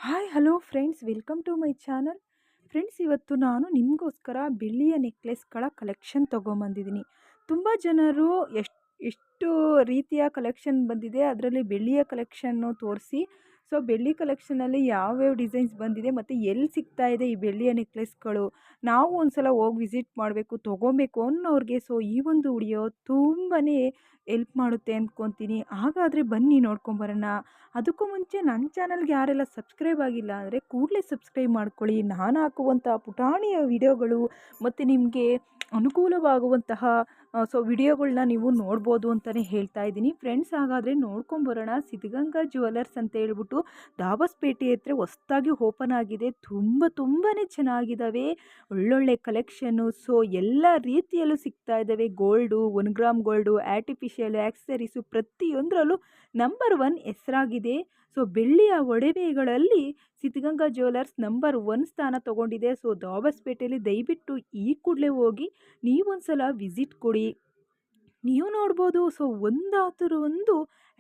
Hi hello friends, welcome to my channel. Friends, ಇವತ್ತು ನಾನು ನಿಮಗೋಸ್ಕರ ಬೆಳ್ಳಿಯ ನೆಕ್ಲೆಸ್ಗಳ ಕಲೆಕ್ಷನ್ ತೊಗೊಂಬಂದಿದ್ದೀನಿ. ತುಂಬ ಜನರು ಎಷ್ಟು ರೀತಿಯ ಕಲೆಕ್ಷನ್ ಬಂದಿದೆ, ಅದರಲ್ಲಿ ಬೆಳ್ಳಿಯ ಕಲೆಕ್ಷನ್ನು ತೋರಿಸಿ. ಸೊ ಬೆಳ್ಳಿ ಕಲೆಕ್ಷನಲ್ಲಿ ಯಾವ್ಯಾವ ಡಿಸೈನ್ಸ್ ಬಂದಿದೆ ಮತ್ತು ಎಲ್ಲಿ ಸಿಗ್ತಾ ಇದೆ ಈ ಬೆಳ್ಳಿಯ ನೆಕ್ಲೆಸ್ಗಳು, ನಾವು ಒಂದು ಸಲ ಹೋಗಿ ವಿಸಿಟ್ ಮಾಡಬೇಕು, ತೊಗೊಬೇಕು ಅನ್ನೋರಿಗೆ ಸೊ ಈ ಒಂದು ವಿಡಿಯೋ ತುಂಬಾ ಎಲ್ಪ್ ಮಾಡುತ್ತೆ ಅಂದ್ಕೊತೀನಿ. ಹಾಗಾದರೆ ಬನ್ನಿ ನೋಡ್ಕೊಂಬರೋಣ. ಅದಕ್ಕೂ ಮುಂಚೆ ನನ್ನ ಚಾನಲ್ಗೆ ಯಾರೆಲ್ಲ ಸಬ್ಸ್ಕ್ರೈಬ್ ಆಗಿಲ್ಲ ಅಂದರೆ ಕೂಡಲೇ ಸಬ್ಸ್ಕ್ರೈಬ್ ಮಾಡ್ಕೊಳ್ಳಿ. ನಾನು ಹಾಕುವಂಥ ಪುಟಾಣಿಯ ವಿಡಿಯೋಗಳು ಮತ್ತು ನಿಮಗೆ ಅನುಕೂಲವಾಗುವಂತಹ ವಿಡಿಯೋಗಳನ್ನ ನೀವು ನೋಡ್ಬೋದು ಅಂತಲೇ ಹೇಳ್ತಾ ಇದ್ದೀನಿ. ಫ್ರೆಂಡ್ಸ್, ಹಾಗಾದರೆ ನೋಡ್ಕೊಂಬರೋಣ. ಸಿದ್ಧಗಂಗಾ ಜ್ಯುವೆಲರ್ಸ್ ಅಂತ ಹೇಳ್ಬಿಟ್ಟು ದಾಬಸ್ಪೇಟೆ ಹತ್ರ ಹೊಸದಾಗಿ ಓಪನ್ ಆಗಿದೆ. ತುಂಬಾ ಚೆನ್ನಾಗಿದ್ದಾವೆ, ಒಳ್ಳೊಳ್ಳೆ ಕಲೆಕ್ಷನ್ನು. ಸೊ ಎಲ್ಲ ರೀತಿಯಲ್ಲೂ ಸಿಗ್ತಾ ಇದ್ದಾವೆ. Gold, 1 gram gold, artificial accessories ಪ್ರತಿಯೊಂದರಲ್ಲೂ ನಂಬರ್ 1 ಹೆಸರಾಗಿದೆ. ಸೊ ಬೆಳ್ಳಿಯ ಒಡವೆಗಳಲ್ಲಿ ಸಿದ್ಧಗಂಗಾ ಜ್ಯುವೆಲರ್ಸ್ ನಂಬರ್ 1 ಸ್ಥಾನ ತಗೊಂಡಿದೆ. ಸೊ ದಾಬಸ್ಪೇಟೆಯಲ್ಲಿ ದಯವಿಟ್ಟು ಈ ಕೂಡಲೇ ಹೋಗಿ ನೀವೊಂದ್ಸಲ ವಿಸಿಟ್ ಕೊಡಿ. ನೀವು ನೋಡ್ಬೋದು. ಸೊ ಒಂದಾದರೂ ಒಂದು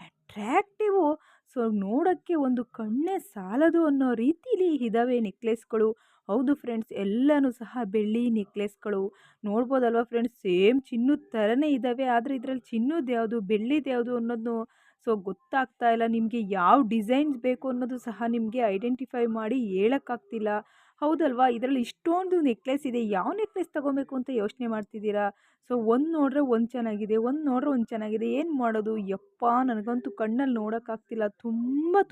ಅಟ್ರ್ಯಾಕ್ಟಿವು, ಸೊ ನೋಡೋಕ್ಕೆ ಒಂದು ಕಣ್ಣೇ ಸಾಲದು ಅನ್ನೋ ರೀತಿಲಿ ಇದ್ದಾವೆ ನೆಕ್ಲೆಸ್ಗಳು. ಹೌದು ಫ್ರೆಂಡ್ಸ್, ಎಲ್ಲನೂ ಸಹ ಬೆಳ್ಳಿ ನೆಕ್ಲೆಸ್ಗಳು ನೋಡ್ಬೋದಲ್ವ ಫ್ರೆಂಡ್ಸ್. ಸೇಮ್ ಚಿನ್ನದ ಥರನೇ ಇದ್ದಾವೆ, ಆದರೆ ಇದರಲ್ಲಿ ಚಿನ್ನದ ಯಾವುದು ಬೆಳ್ಳಿದು ಯಾವುದು ಅನ್ನೋದು ಸೊ ಗೊತ್ತಾಗ್ತಾ ಇಲ್ಲ. ನಿಮಗೆ ಯಾವ ಡಿಸೈನ್ಸ್ ಬೇಕು ಅನ್ನೋದು ಸಹ ನಿಮಗೆ ಐಡೆಂಟಿಫೈ ಮಾಡಿ ಹೇಳೋಕ್ಕಾಗ್ತಿಲ್ಲ. ಹೌದಲ್ವಾ, ಇದರಲ್ಲಿ ಇಷ್ಟೊಂದು ನೆಕ್ಲೆಸ್ ಇದೆ, ಯಾವ ನೆಕ್ಲೆಸ್ ತೊಗೋಬೇಕು ಅಂತ ಯೋಚನೆ ಮಾಡ್ತಿದ್ದೀರಾ. ಸೊ ಒಂದು ನೋಡ್ರೆ ಒಂದು ಚೆನ್ನಾಗಿದೆ, ಒಂದು ನೋಡ್ರೆ ಒಂದು ಚೆನ್ನಾಗಿದೆ, ಏನು ಮಾಡೋದು ಯಪ್ಪ, ನನಗಂತೂ ಕಣ್ಣಲ್ಲಿ ನೋಡೋಕ್ಕಾಗ್ತಿಲ್ಲ.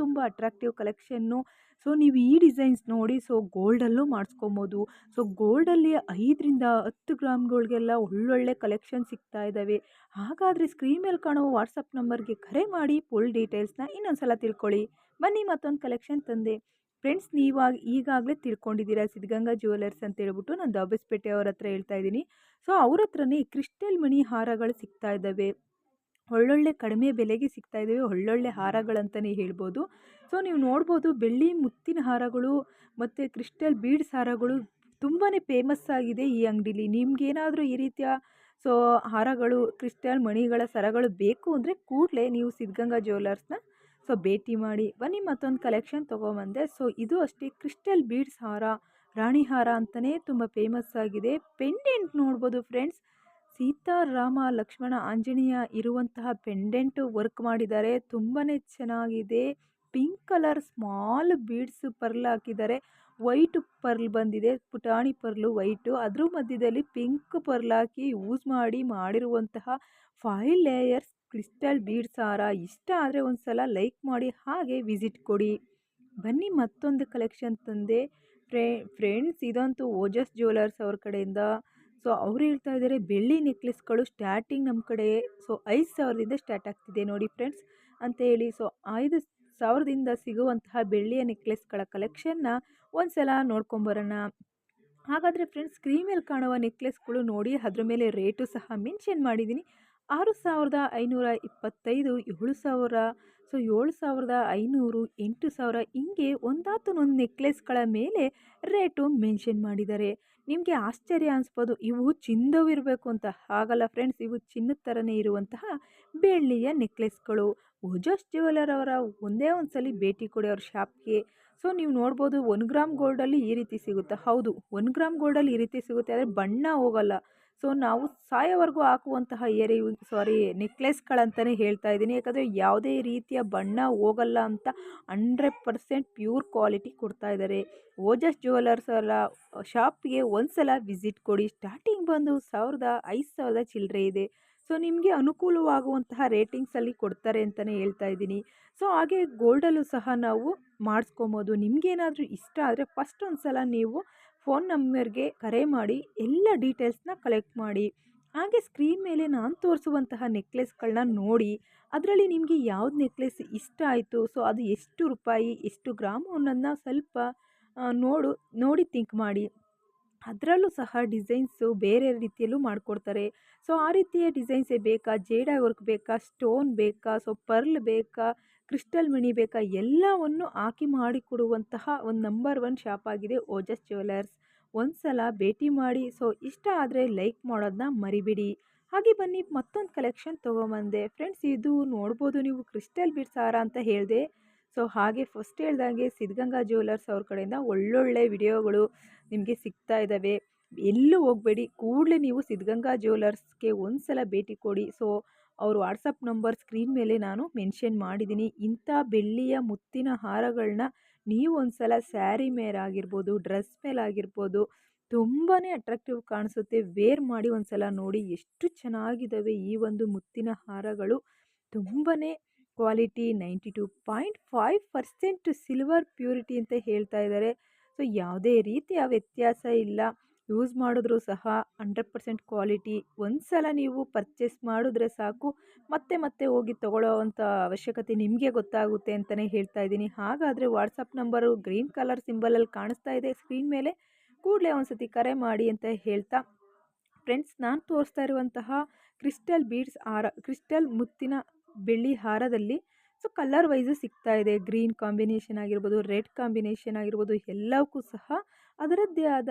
ತುಂಬ ಅಟ್ರಾಕ್ಟಿವ್ ಕಲೆಕ್ಷನ್ನು. ಸೊ ನೀವು ಈ ಡಿಸೈನ್ಸ್ ನೋಡಿ. ಸೊ ಗೋಲ್ಡಲ್ಲೂ ಮಾಡಿಸ್ಕೊಬೋದು. ಸೊ ಗೋಲ್ಡಲ್ಲಿ 5 ರಿಂದ 10 ಗ್ರಾಮ್ಗಳಿಗೆಲ್ಲ ಒಳ್ಳೊಳ್ಳೆ ಕಲೆಕ್ಷನ್ ಸಿಗ್ತಾ ಇದ್ದಾವೆ. ಹಾಗಾದರೆ ಸ್ಕ್ರೀನ್ ಮೇಲೆ ಕಾಣುವ ವಾಟ್ಸಪ್ ನಂಬರ್ಗೆ ಕರೆ ಮಾಡಿ ಫುಲ್ ಡೀಟೇಲ್ಸ್ನ ಇನ್ನೊಂದ್ಸಲ ತಿಳ್ಕೊಳ್ಳಿ. ಬನ್ನಿ ಮತ್ತೊಂದು ಕಲೆಕ್ಷನ್ ತಂದೆ. ಫ್ರೆಂಡ್ಸ್, ಈಗಾಗಲೇ ತಿಳ್ಕೊಂಡಿದ್ದೀರಾ ಸಿದ್ಧಗಂಗಾ ಜ್ಯುವೆಲರ್ಸ್ ಅಂತ ಹೇಳ್ಬಿಟ್ಟು. ನಾನು ದಾಬಸ್ಪೇಟೆ ಅವ್ರ ಹತ್ರ ಹೇಳ್ತಾ ಇದ್ದೀನಿ. ಸೊ ಅವ್ರ ಹತ್ರನೇ ಕ್ರಿಸ್ಟಲ್ ಮಣಿ ಹಾರಗಳು ಸಿಗ್ತಾ ಇದ್ದಾವೆ. ಒಳ್ಳೊಳ್ಳೆ ಕಡಿಮೆ ಬೆಲೆಗೆ ಸಿಗ್ತಾ ಇದ್ದಾವೆ, ಒಳ್ಳೊಳ್ಳೆ ಹಾರಗಳಂತಲೇ ಹೇಳ್ಬೋದು. ಸೊ ನೀವು ನೋಡ್ಬೋದು, ಬೆಳ್ಳಿ ಮುತ್ತಿನ ಹಾರಗಳು ಮತ್ತು ಕ್ರಿಸ್ಟಲ್ ಬೀಡ್ಸ್ ಹಾರಗಳು ತುಂಬಾ ಫೇಮಸ್ ಆಗಿದೆ ಈ ಅಂಗಡೀಲಿ. ನಿಮ್ಗೇನಾದರೂ ಈ ರೀತಿಯ ಸೊ ಹಾರಗಳು, ಕ್ರಿಸ್ಟಲ್ ಮಣಿಗಳ ಸರಗಳು ಬೇಕು ಅಂದರೆ ಕೂಡಲೇ ನೀವು ಸಿದ್ಧಗಂಗಾ ಜ್ಯುವೆಲರ್ಸ್ನ ಸೊ ಭೇಟಿ ಮಾಡಿ. ಬನ್ನಿ ಮತ್ತೊಂದು ಕಲೆಕ್ಷನ್ ತೊಗೊಂಬಂದೆ. ಸೊ ಇದು ಅಷ್ಟೇ ಕ್ರಿಸ್ಟಲ್ ಬೀಡ್ಸ್ ಹಾರ, ರಾಣಿ ಹಾರ ಅಂತಲೇ ತುಂಬ ಫೇಮಸ್ ಆಗಿದೆ. ಪೆಂಡೆಂಟ್ ನೋಡ್ಬೋದು ಫ್ರೆಂಡ್ಸ್, ಸೀತಾ ರಾಮ ಲಕ್ಷ್ಮಣ ಆಂಜನೇಯ ಇರುವಂತಹ ಪೆಂಡೆಂಟು ವರ್ಕ್ ಮಾಡಿದ್ದಾರೆ. ತುಂಬಾ ಚೆನ್ನಾಗಿದೆ. Pink colour small beads pearl ಹಾಕಿದ್ದಾರೆ. ವೈಟ್ ಪರ್ಲ್ ಬಂದಿದೆ, ಪುಟಾಣಿ ಪರ್ಲು ವೈಟು, ಅದ್ರ ಮಧ್ಯದಲ್ಲಿ ಪಿಂಕ್ ಪರ್ಲ್ ಹಾಕಿ ಯೂಸ್ ಮಾಡಿರುವಂತಹ 5 ಲೇಯರ್ಸ್ ಕ್ರಿಸ್ಟಲ್ ಬೀಡ್ಸ್ ಹಾರ. ಇಷ್ಟ ಆದರೆ ಒಂದು ಸಲ ಲೈಕ್ ಮಾಡಿ, ಹಾಗೆ ವಿಸಿಟ್ ಕೊಡಿ. ಬನ್ನಿ ಮತ್ತೊಂದು ಕಲೆಕ್ಷನ್ ತಂದೆ. ಫ್ರೆಂಡ್ಸ್, ಇದಂತೂ ಓಜಸ್ ಜ್ಯುವೆಲರ್ಸ್ ಅವ್ರ ಕಡೆಯಿಂದ. ಸೊ ಅವ್ರು ಹೇಳ್ತಾ ಇದ್ದಾರೆ ಬೆಳ್ಳಿ ನೆಕ್ಲೆಸ್ಗಳು ಸ್ಟಾರ್ಟಿಂಗ್ ನಮ್ಮ ಕಡೆ ಸೊ 5,000ದಿಂದ ಸ್ಟಾರ್ಟ್ ಆಗ್ತಿದೆ ನೋಡಿ ಫ್ರೆಂಡ್ಸ್ ಅಂತ ಹೇಳಿ. ಸೊ 5,000ದಿಂದ ಸಿಗುವಂತಹ ಬೆಳ್ಳಿಯ ನೆಕ್ಲೆಸ್ಗಳ ಕಲೆಕ್ಷನ್ನ ಒಂದು ಸಲ ನೋಡ್ಕೊಂಬರೋಣ. ಹಾಗಾದರೆ ಫ್ರೆಂಡ್ಸ್, ಸ್ಕ್ರೀನ್ ಮೇಲೆ ಕಾಣುವ ನೆಕ್ಲೆಸ್ಗಳು ನೋಡಿ, ಅದ್ರ ಮೇಲೆ ರೇಟು ಸಹ ಮೆನ್ಷನ್ ಮಾಡಿದ್ದೀನಿ. 6,525, 7,000, ಸೊ 7,500, 8,000 ಹಿಂಗೆ ಒಂದಾತನೊಂದು ನೆಕ್ಲೆಸ್ಗಳ ಮೇಲೆ ರೇಟು ಮೆನ್ಷನ್ ಮಾಡಿದ್ದಾರೆ. ನಿಮಗೆ ಆಶ್ಚರ್ಯ ಅನಿಸ್ಬೋದು, ಇವು ಚಿನ್ನದವಿರಬೇಕು ಅಂತ. ಹಾಗಲ್ಲ ಫ್ರೆಂಡ್ಸ್, ಇವು ಚಿನ್ನದ ಥರನೇ ಇರುವಂತಹ ಬೆಳ್ಳಿಯ ನೆಕ್ಲೆಸ್ಗಳು. ಓಜಸ್ ಜ್ಯುವೆಲರ್ ಅವರ ಒಂದೇ ಒಂದು ಸಲ ಭೇಟಿ ಕೊಡಿ ಅವ್ರ ಶಾಪ್ಗೆ. ಸೊ ನೀವು ನೋಡ್ಬೋದು, 1 ಗ್ರಾಮ್ ಗೋಲ್ಡಲ್ಲಿ ಈ ರೀತಿ ಸಿಗುತ್ತೆ. ಹೌದು, 1 ಗ್ರಾಮ್ ಗೋಲ್ಡಲ್ಲಿ ಈ ರೀತಿ ಸಿಗುತ್ತೆ, ಆದರೆ ಬಣ್ಣ ಹೋಗಲ್ಲ. ಸೊ ನಾವು ಸಾಯೋವರೆಗೂ ಹಾಕುವಂತಹ ನೆಕ್ಲೆಸ್ಗಳಂತಲೇ ಹೇಳ್ತಾ ಇದ್ದೀನಿ. ಯಾಕಂದರೆ ಯಾವುದೇ ರೀತಿಯ ಬಣ್ಣ ಹೋಗಲ್ಲ ಅಂತ 100% ಪ್ಯೂರ್ ಕ್ವಾಲಿಟಿ ಕೊಡ್ತಾ ಇದ್ದಾರೆ. ಓಜಸ್ ಜ್ಯುವೆಲರ್ಸ್ ಅಲ್ಲ ಶಾಪ್ಗೆ ಒಂದು ಸಲ ವಿಸಿಟ್ ಕೊಡಿ. ಸ್ಟಾರ್ಟಿಂಗ್ ಬಂದು 5,000 ಚಿಲ್ಲರೆ ಇದೆ. ಸೊ ನಿಮಗೆ ಅನುಕೂಲವಾಗುವಂತಹ ರೇಟಿಂಗ್ಸಲ್ಲಿ ಕೊಡ್ತಾರೆ ಅಂತಲೇ ಹೇಳ್ತಾ ಇದ್ದೀನಿ. ಸೊ ಹಾಗೆ ಗೋಲ್ಡಲ್ಲೂ ಸಹ ನಾವು ಮಾಡಿಸ್ಕೊಬೋದು. ನಿಮಗೇನಾದರೂ ಇಷ್ಟ ಆದರೆ ಫಸ್ಟ್ ಒಂದು ಸಲ ನೀವು ಫೋನ್ ನಂಬರ್ಗೆ ಕರೆ ಮಾಡಿ ಎಲ್ಲ ಡೀಟೇಲ್ಸ್ನ ಕಲೆಕ್ಟ್ ಮಾಡಿ. ಹಾಗೆ ಸ್ಕ್ರೀನ್ ಮೇಲೆ ನಾನು ತೋರಿಸುವಂತಹ ನೆಕ್ಲೆಸ್ಗಳನ್ನ ನೋಡಿ, ಅದರಲ್ಲಿ ನಿಮಗೆ ಯಾವ್ದು ನೆಕ್ಲೆಸ್ ಇಷ್ಟ ಆಯಿತು, ಸೊ ಅದು ಎಷ್ಟು ರೂಪಾಯಿ, ಎಷ್ಟು ಗ್ರಾಮು ಅನ್ನೋದನ್ನ ಸ್ವಲ್ಪ ನೋಡಿ ಥಿಂಕ್ ಮಾಡಿ. ಅದರಲ್ಲೂ ಸಹ ಡಿಸೈನ್ಸು ಬೇರೆ ರೀತಿಯಲ್ಲೂ ಮಾಡಿಕೊಡ್ತಾರೆ. ಸೊ ಆ ರೀತಿಯ ಡಿಸೈನ್ಸೇ ಬೇಕಾ, ಜೇಡ ವರ್ಕ್ ಬೇಕಾ, ಸ್ಟೋನ್ ಬೇಕಾ, ಸೊ ಪರ್ಲ್ ಬೇಕಾ, ಕ್ರಿಸ್ಟಲ್ ಮಣಿ ಬೇಕಾ, ಎಲ್ಲವನ್ನು ಹಾಕಿ ಮಾಡಿಕೊಡುವಂತಹ ಒಂದು ನಂಬರ್ 1 ಶಾಪ್ ಆಗಿದೆ ಓಜಸ್ ಜ್ಯುವೆಲರ್ಸ್. ಒಂದು ಸಲ ಭೇಟಿ ಮಾಡಿ. ಸೊ ಇಷ್ಟ ಆದರೆ ಲೈಕ್ ಮಾಡೋದನ್ನ ಮರಿಬೇಡಿ. ಹಾಗೆ ಬನ್ನಿ ಮತ್ತೊಂದು ಕಲೆಕ್ಷನ್ ತೊಗೊಂಬಂದೆ. ಫ್ರೆಂಡ್ಸ್, ಇದು ನೋಡ್ಬೋದು ನೀವು, ಕ್ರಿಸ್ಟಲ್ ಬೀಡ್ಸ್ ಹಾರ ಅಂತ ಹೇಳಿದೆ. ಸೊ ಹಾಗೆ ಫಸ್ಟ್ ಹೇಳ್ದಾಗೆ ಸಿದ್ಧಗಂಗಾ ಜ್ಯುವೆಲರ್ಸ್ ಅವ್ರ ಕಡೆಯಿಂದ ಒಳ್ಳೊಳ್ಳೆ ವಿಡಿಯೋಗಳು ನಿಮಗೆ ಸಿಗ್ತಾ ಇದ್ದಾವೆ. ಎಲ್ಲೂ ಹೋಗಬೇಡಿ, ಕೂಡಲೇ ನೀವು ಸಿದ್ಧಗಂಗಾ ಜ್ಯುವೆಲರ್ಸ್ಗೆ ಒಂದು ಸಲ ಭೇಟಿ ಕೊಡಿ. ಸೊ ಅವ್ರ ವಾಟ್ಸಪ್ ನಂಬರ್ ಸ್ಕ್ರೀನ್ ಮೇಲೆ ನಾನು ಮೆನ್ಷನ್ ಮಾಡಿದ್ದೀನಿ. ಇಂಥ ಬೆಳ್ಳಿಯ ಮುತ್ತಿನ ಹಾರಗಳನ್ನ ನೀವು ಒಂದು ಸಲ ಸ್ಯಾರಿ ಮೇಲಾಗಿರ್ಬೋದು, ಡ್ರೆಸ್ ಮೇಲಾಗಿರ್ಬೋದು ತುಂಬಾ ಅಟ್ರಾಕ್ಟಿವ್ ಕಾಣಿಸುತ್ತೆ. ವೇರ್ ಮಾಡಿ ಒಂದು ಸಲ ನೋಡಿ ಎಷ್ಟು ಚೆನ್ನಾಗಿದ್ದಾವೆ ಈ ಒಂದು ಮುತ್ತಿನ ಹಾರಗಳು. ತುಂಬಾ ಕ್ವಾಲಿಟಿ 92.5% ಸಿಲ್ವರ್ ಪ್ಯೂರಿಟಿ ಅಂತ ಹೇಳ್ತಾ ಇದ್ದಾರೆ. ಸೊ ಯಾವುದೇ ರೀತಿಯ ವ್ಯತ್ಯಾಸ ಇಲ್ಲ. ಯೂಸ್ ಮಾಡಿದ್ರೂ ಸಹ 100% ಕ್ವಾಲಿಟಿ. ಒಂದು ಸಲ ನೀವು ಪರ್ಚೇಸ್ ಮಾಡಿದ್ರೆ ಸಾಕು, ಮತ್ತೆ ಮತ್ತೆ ಹೋಗಿ ತೊಗೊಳ್ಳೋವಂಥ ಅವಶ್ಯಕತೆ ನಿಮಗೆ ಗೊತ್ತಾಗುತ್ತೆ ಅಂತಲೇ ಹೇಳ್ತಾ ಇದ್ದೀನಿ. ಹಾಗಾದರೆ ವಾಟ್ಸಪ್ ನಂಬರು ಗ್ರೀನ್ ಕಲರ್ ಸಿಂಬಲಲ್ಲಿ ಕಾಣಿಸ್ತಾ ಇದೆ ಸ್ಕ್ರೀನ್ ಮೇಲೆ, ಕೂಡಲೇ ಒಂದು ಸತಿ ಕರೆ ಮಾಡಿ ಅಂತ ಹೇಳ್ತಾ, ಫ್ರೆಂಡ್ಸ್ ನಾನು ತೋರಿಸ್ತಾ ಇರುವಂತಹ ಕ್ರಿಸ್ಟಲ್ ಬೀಡ್ಸ್ ಹಾರ, ಕ್ರಿಸ್ಟಲ್ ಮುತ್ತಿನ ಬೆಳ್ಳಿ ಹಾರದಲ್ಲಿ ಸೊ ಕಲರ್ ವೈಸು ಸಿಗ್ತಾ ಇದೆ. ಗ್ರೀನ್ ಕಾಂಬಿನೇಷನ್ ಆಗಿರ್ಬೋದು, ರೆಡ್ ಕಾಂಬಿನೇಷನ್ ಆಗಿರ್ಬೋದು, ಎಲ್ಲವಕ್ಕೂ ಸಹ ಅದರದ್ದೇ ಆದ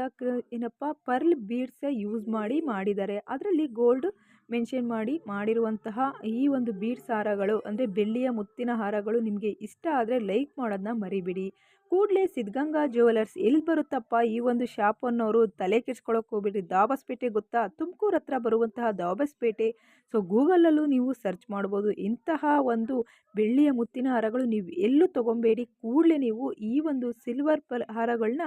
ಏನಪ್ಪ ಪರ್ಲ್ ಬೀಡ್ಸೇ ಯೂಸ್ ಮಾಡಿದ್ದಾರೆ. ಅದರಲ್ಲಿ ಗೋಲ್ಡ್ ಮೆನ್ಷನ್ ಮಾಡಿರುವಂತಹ ಈ ಒಂದು ಬೀಡ್ಸ್ ಹಾರಗಳು ಅಂದರೆ ಬೆಳ್ಳಿಯ ಮುತ್ತಿನ ಹಾರಗಳು ನಿಮಗೆ ಇಷ್ಟ ಆದರೆ ಲೈಕ್ ಮಾಡೋದನ್ನ ಮರಿಬೇಡಿ. ಕೂಡಲೇ ಸಿದ್ಧಗಂಗಾ ಜ್ಯುವೆಲರ್ಸ್ ಎಲ್ಲಿ ಬರುತ್ತಪ್ಪ ಈ ಒಂದು ಶಾಪ್ ಅನ್ನೋರು ತಲೆ ಕೆಡ್ಸ್ಕೊಳ್ಳೋಕೆ ಹೋಗ್ಬಿಡ್ರಿ. ದಾಬಸ್ಪೇಟೆ ಗೊತ್ತಾ? ತುಮಕೂರು ಹತ್ರ ಬರುವಂತಹ ದಾಬಸ್ಪೇಟೆ. ಸೊ ಗೂಗಲಲ್ಲೂ ನೀವು ಸರ್ಚ್ ಮಾಡ್ಬೋದು. ಇಂತಹ ಒಂದು ಬೆಳ್ಳಿಯ ಮುತ್ತಿನ ಹಾರಗಳು ನೀವು ಎಲ್ಲೂ ತೊಗೊಬೇಡಿ. ಕೂಡಲೇ ನೀವು ಈ ಒಂದು ಸಿಲ್ವರ್ ಹಾರಗಳನ್ನ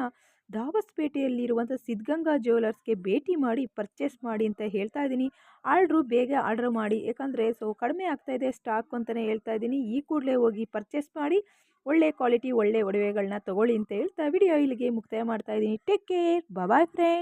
ದಾಬಸ್ಪೇಟೆಯಲ್ಲಿರುವಂಥ ಸಿದ್ಧಗಂಗಾ ಜ್ಯುವೆಲರ್ಸ್ಗೆ ಭೇಟಿ ಮಾಡಿ ಪರ್ಚೇಸ್ ಮಾಡಿ ಅಂತ ಹೇಳ್ತಾ ಇದ್ದೀನಿ. ಬೇಗ ಆರ್ಡ್ರ್ ಮಾಡಿ, ಯಾಕಂದರೆ ಸೊ ಕಡಿಮೆ ಆಗ್ತಾ ಇದೆ ಸ್ಟಾಕ್ ಅಂತಲೇ ಹೇಳ್ತಾ ಇದ್ದೀನಿ. ಈ ಕೂಡಲೇ ಹೋಗಿ ಪರ್ಚೇಸ್ ಮಾಡಿ ಒಳ್ಳೆ ಕ್ವಾಲಿಟಿ ಒಳ್ಳೆ ಒಡವೆಗಳನ್ನ ತೊಗೊಳ್ಳಿ ಅಂತ ಹೇಳ್ತಾ ವಿಡಿಯೋ ಇಲ್ಲಿಗೆ ಮುಕ್ತಾಯ ಮಾಡ್ತಾ ಇದ್ದೀನಿ. Take care, bye friends.